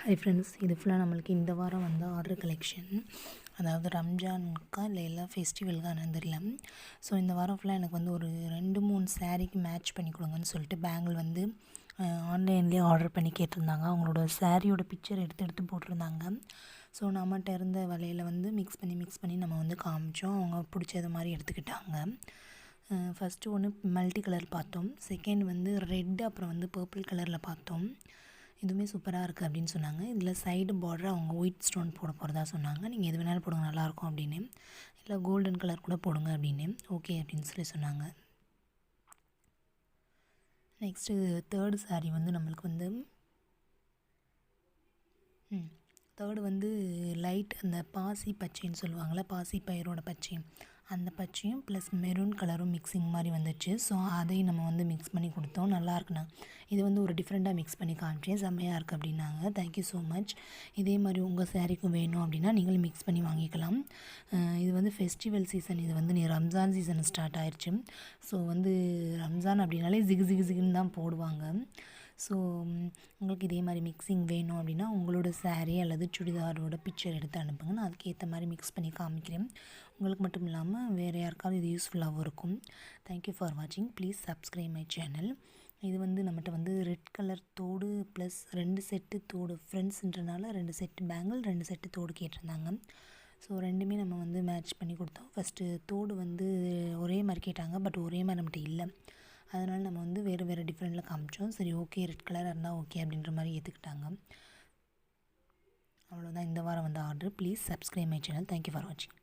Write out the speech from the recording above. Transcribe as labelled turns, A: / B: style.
A: Hi friends, இது ஃபுல்லாக நம்மளுக்கு இந்த வாரம் வந்து ஆர்டர் கலெக்ஷன். அதாவது ரம்ஜானுக்கா இல்லை எல்லா ஃபெஸ்டிவலுக்கானு தெரியல. ஸோ இந்த வாரம் ஃபுல்லாக எனக்கு வந்து ஒரு 2-3 சாரீக்கு மேட்ச் பண்ணி கொடுங்கன்னு சொல்லிட்டு பேங்கிள் வந்து ஆன்லைன்லேயே ஆர்டர் பண்ணி கேட்டிருந்தாங்க. அவங்களோட சாரியோட பிக்சர் எடுத்து போட்டிருந்தாங்க. ஸோ நம்மகிட்ட இருந்த வலையில் வந்து மிக்ஸ் பண்ணி நம்ம வந்து காமிச்சோம். அவங்க பிடிச்சது மாதிரி எடுத்துக்கிட்டாங்க. ஃபஸ்ட்டு ஒன்று மல்டி கலர் பார்த்தோம். செகண்ட் வந்து ரெட், அப்புறம் வந்து பர்பிள் கலரில் பார்த்தோம். இதுவுமே சூப்பராக இருக்குது அப்படின்னு சொன்னாங்க. இதில் சைடு பார்டர் அவங்க ஒயிட் ஸ்டோன் போட போகிறதா சொன்னாங்க. நீங்கள் எது வேணாலும் போடுங்க, நல்லாயிருக்கும் அப்படின்னு. இல்லை கோல்டன் கலர் கூட போடுங்க அப்படின்னு. ஓகே அப்படின்னு சொல்லி சொன்னாங்க. நெக்ஸ்ட்டு தேர்டு சாரீ வந்து நம்மளுக்கு வந்து தேர்டு வந்து லைட் அந்த பாசி பச்சைன்னு சொல்லுவாங்கள்ல, பாசி பயிரோட பச்சை, அந்த பச்சையும் ப்ளஸ் மெரூன் கலரும் மிக்சிங் மாதிரி வந்துச்சு. ஸோ அதையும் நம்ம வந்து மிக்ஸ் பண்ணி கொடுத்தோம். நல்லாயிருக்குண்ணா. இது வந்து ஒரு டிஃப்ரெண்ட்டாக மிக்ஸ் பண்ணி காமிச்சேன், செம்மையாக இருக்குது அப்படின்னாங்க. Thank you so much. இதே மாதிரி உங்கள் சாரீக்கும் வேணும் அப்படின்னா நீங்களும் மிக்ஸ் பண்ணி வாங்கிக்கலாம். இது வந்து ஃபெஸ்டிவல் சீசன். இது வந்து ரம்ஜான் சீசன் ஸ்டார்ட் ஆயிடுச்சு. ஸோ வந்து ரம்ஜான் அப்படின்னாலே ஜிகுன்னு தான் போடுவாங்க. ஸோ உங்களுக்கு இதே மாதிரி மிக்சிங் வேணும் அப்படின்னா உங்களோட சாரீ அல்லது சுடிதாரோட பிக்சர் எடுத்து அனுப்புங்க. நான் அதுக்கேற்ற மாதிரி மிக்ஸ் பண்ணி காமிக்கிறேன். உங்களுக்கு மட்டும் இல்லாமல் வேறு யாருக்காவது இது யூஸ்ஃபுல்லாகவும் இருக்கும். தேங்க்யூ ஃபார் வாட்சிங். Please subscribe my channel. இது வந்து நம்மகிட்ட வந்து ரெட் கலர் தோடு ப்ளஸ் 2 செட்டு தோடு, ஃப்ரெண்ட்ஸுன்றனால 2 செட்டு பேங்கிள் 2 செட்டு தோடு கேட்டிருந்தாங்க. ஸோ ரெண்டுமே நம்ம வந்து மேட்ச் பண்ணி கொடுத்தோம். ஃபஸ்ட்டு தோடு வந்து ஒரே மாதிரி கேட்டாங்க, பட் ஒரே மாதிரி நம்மகிட்ட இல்லை. அதனால் நம்ம வந்து வேறு டிஃப்ரெண்ட்டில் காமிச்சோம். சரி, ஓகே, ரெட் கலராக இருந்தால் ஓகே அப்படின்ற மாதிரி ஏற்றுக்கிட்டாங்க. அவ்வளோதான் இந்த வாரம் வந்து order. Please subscribe my channel. Thank you for வாட்சிங்.